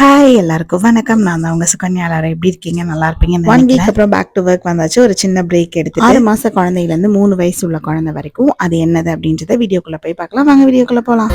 Hi எல்லாருக்கும் வணக்கம். நான் தான் உங்க சுகன்யா. எல்லாரும் எப்படி இருக்கீங்க? நல்லா இருப்பீங்க. 1 வீக் அப்புறம் பேக் டு ஒர்க் வந்தாச்சு. ஒரு சின்ன பிரேக் எடுத்து 6 மாச குழந்தையிலேருந்து 3 வயசு உள்ள குழந்தை வரைக்கும் அது என்னது அப்படின்றத வீடியோக்குள்ள போய் பார்க்கலாம். வாங்க வீடியோக்குள்ள போகலாம்.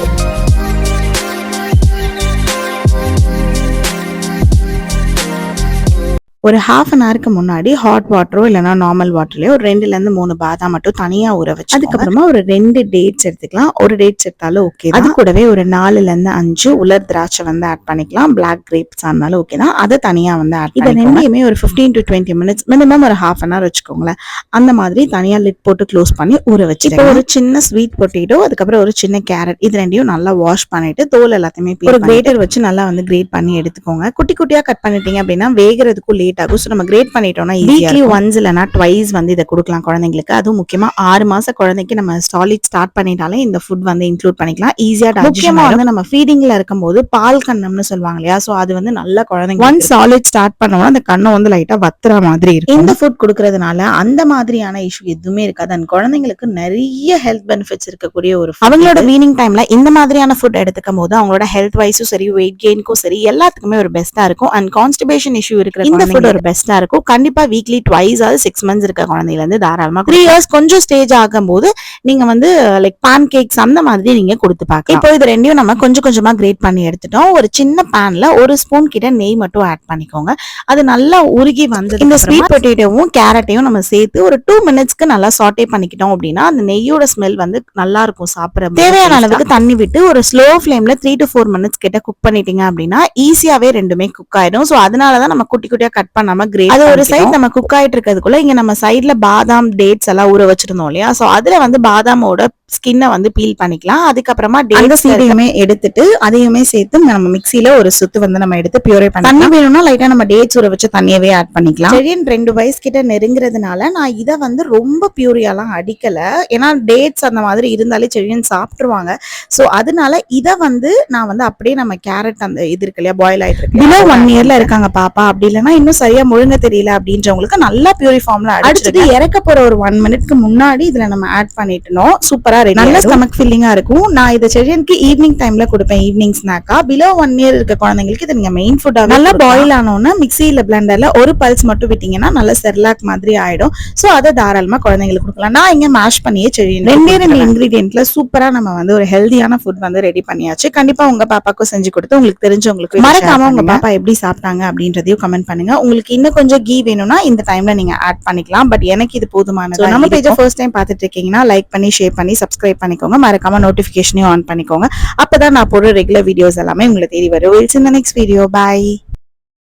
ஒரு ஹாஃப் அன் ஹவருக்கு முன்னாடி ஹாட் வாட்டரோ இல்லைனா நார்மல் வாட்டர்லயோ ஒரு 2லேருந்து 3 பாதாம் மட்டும் தனியா ஊற வச்சு அதுக்கப்புறமா ஒரு 2 டேட்ஸ் எடுத்துக்கலாம். ஒரு டேட்ஸ் எடுத்தாலும் ஓகே. அது கூடவே ஒரு 4லேருந்து 5 உலர் திராட்சை வந்து ஆட் பண்ணிக்கலாம். பிளாக் கிரேப்ஸ் ஆனாலும் ஓகே தான். அதை தனியா வந்து ஆட் பண்ணி ரெண்டையுமே ஒரு 15 to 20 மினிட்ஸ் மினிமம் ஒரு ஹாஃப் அன் ஹவர் வச்சுக்கோங்களேன். அந்த மாதிரி தனியா லிட் போட்டு க்ளோஸ் பண்ணி ஊற வச்சு இப்போ ஒரு சின்ன ஸ்வீட் பொட்டேட்டோ அதுக்கப்புறம் ஒரு சின்ன கேரட் இது ரெண்டையும் நல்லா வாஷ் பண்ணிட்டு தோல் எல்லாத்தையுமே ஒரு கிரேட்டர் வச்சு நல்லா வந்து கிரேட் பண்ணி எடுத்துக்கோங்க. குட்டி குட்டியா கட் பண்ணிட்டீங்க அப்படின்னா வேகிறதுக்கும் லேட் ஆகும். நம்ம கிரேட் பண்ணிட்டோம்னா வீக்லி ஒன்ஸ் இல்லனா ட்வைஸ் வந்து இதை கொடுக்கலாம் குழந்தைங்களுக்கு. அதுவும் முக்கியமா 6 மாச குழந்தைக்கு நம்ம சாலிட் ஸ்டார்ட் பண்ணிட்டாலே இந்த ஃபுட் வந்து இன்க்ளூட் பண்ணிக்கலாம். ஈஸியா முக்கியமா வந்து நம்ம ஃபீடிங்ல இருக்கும்போது பால் கண்ணம்னு சொல்லுவாங்க இல்லையா, சோ அது வந்து நல்ல குழந்தைங்க ஒன்ஸ் சாலிட் ஸ்டார்ட் பண்ணோம்னா அந்த கண்ணம் வந்து லைட்டா வத்துற மாதிரி இருக்கும். இந்த ஃபுட் கொடுக்கறதுனால அந்த மாதிரியான இஷ்யூ எதுவுமே இருக்காது. அந்த குழந்தைங்களுக்கு நிறைய ஹெல்த் பெனிஃபிட்ஸ் இருக்கக்கூடிய ஒரு அவங்களோட வீனிங் டைம்ல இந்த மாதிரியான ஃபுட் எடுத்துக்கும் போது அவங்களோட ஹெல்த் வைஸும் சரி வெயிட் கெயினுக்கும் சரி எல்லாத்துக்குமே ஒரு பெஸ்டா இருக்கும். அண்ட் கான்ஸ்டிபேஷன் இஷ்யூ இருக்கிற இந்த ஃபுட் ஒரு பெஸ்டா இருக்கும். கண்டிப்பா வீக்லி ட்வைஸ் ஆகுது 6 மந்த்ஸ் இருக்க குழந்தைல இருந்து தாராளமா 3 இயர்ஸ் கொஞ்சம் ஸ்டேஜ் ஆகும்போது நீங்க வந்து லைக் பான் கேக்ஸ் அந்த மாதிரி நீங்க கொடுத்து பார்க்கலாம். இப்போ இது ரெண்டையும் நம்ம கொஞ்சம் கொஞ்சமா கிரேட் பண்ணி எடுத்துட்டோம். ஒரு சின்ன பேன்ல ஒரு ஸ்பூன் கிட்ட நெய் மட்டும் ஆட் பண்ணிக்கோங்க. அது நல்லா உருகி வந்து இந்த ஸ்வீட் பொட்டேட்டோவும் கேரட்டையும் நம்ம சேர்த்து ஒரு 2 மினிட்ஸ்க்கு நல்லா சாட்டே பண்ணிக்கிட்டோம் அப்படின்னா அந்த நெய்யோட ஸ்மெல் வந்து நல்லா இருக்கும். சாப்பிட தேவையான அளவுக்கு தண்ணி விட்டு ஒரு ஸ்லோ ஃபிளேம்ல 3 to 4 மினிட்ஸ் கிட்ட குக் பண்ணிட்டீங்க அப்படின்னா ஈஸியாவே ரெண்டுமே குக் ஆயிடும். சோ அதனாலதான் நம்ம குட்டி குட்டியா கட் பண்ணாம கிரேட் அது ஒரு சைட் நம்ம குக் ஆயிட்டு இருக்கிறதுக்குள்ள இங்க நம்ம சைட்ல பாதாம் டேட்ஸ் எல்லாம் ஊற வச்சிருந்தோம் இல்லையா, சோ அதுல வந்து பாதாமோட ஸ்கின்னை வந்து பீல் பண்ணிக்கலாம். அதுக்கப்புறமா டேட்ஸ் சீடையுமே எடுத்துட்டு அதையுமே சேர்த்து நம்ம மிக்சியில ஒரு சுத்து வந்து நம்ம எடுத்து பியூரே பண்ணி தண்ணி வேணும்னா லைட்டா நம்ம டேட்ஸ் ஊற வச்சு தண்ணியவே ஆட் பண்ணிக்கலாம். செடியன் 2 வயசு கிட்ட நெருங்குறதுனால நான் இதை வந்து ரொம்ப பியூரியாலாம் அடிக்கல. ஏன்னா டேட்ஸ் அந்த மாதிரி இருந்தாலே செடியன் சாப்பிட்டுருவாங்க. சோ அதனால இதை வந்து நான் வந்து அப்படியே நம்ம கேரட் அந்த இது இருக்கு இல்லையா பாயில் ஆயிட்டு இருக்கு பிலோ 1 இயர்ல இருக்காங்க பாப்பா அப்படி இல்லைன்னா இன்னும் சரியா முழுங்க தெரியல அப்படின்றவங்களுக்கு நல்லா பியூரி ஃபார்ம்ல அடிச்சுட்டு இறக்க போற ஒரு 1 மினிட்க்கு முன்னாடி இதுல நம்ம ஆட் பண்ணிட்டோம். சூப்பரா நல்ல ஸ்டமக் ஃபில்லிங்கா இருக்கும். நான் இதை செடியனுக்கு ஈவினிங் டைம்ல கொடுப்பேன். ஈவினிங் ஸ்நாக்கா பிலோ 1 இயர் இருக்க குழந்தைங்களுக்கு இது நீங்க மெயின் ஃபுட்டா நல்லா பாயில் ஆனோன்னா மிக்சியில பிளண்டர்ல ஒரு பல்ஸ் மட்டும் விட்டீங்கன்னா நல்ல செர்லாக் மாதிரி ஆயிடும். சோ அதை தாராளமா குழந்தைங்களுக்கு கொடுக்கலாம். நான் இங்க மேஷ் பண்ணியே செடியன் 2 இன்கிரீடியன்ட்ல சூப்பரா நம்ம வந்து ஒரு ஹெல்தியான ஃபுட் வந்து ரெடி பண்ணியாச்சு. கண்டிப்பா உங்க பாப்பாக்கும் செஞ்சு கொடுத்து உங்களுக்கு தெரிஞ்சவங்களுக்கு மறக்காம உங்க பாப்பா எப்படி சாப்பிட்டாங்க அப்படின்றதையும் கமெண்ட் பண்ணுங்க. உங்களுக்கு இன்னும் கொஞ்சம் கீ வேணும்னா இந்த டைம்ல நீங்க ஆட் பண்ணிக்கலாம். பட் எனக்கு இது போதுமானது. நம்ம பேஜை ஃபர்ஸ்ட் டைம் பார்த்துட்டு இருக்கீங்கன்னா லைக் பண்ணி ஷேர் பண்ணி சப்ஸ்கிரைப் பண்ணிக்கோங்க. மறக்காம நோட்டிபிகேஷனையும் ஆன் பண்ணிக்கோங்க. அப்பதான் நான் போடுற ரெகுலர் வீடியோஸ் எல்லாமே உங்களை தேடி வரும். In the next video. Bye.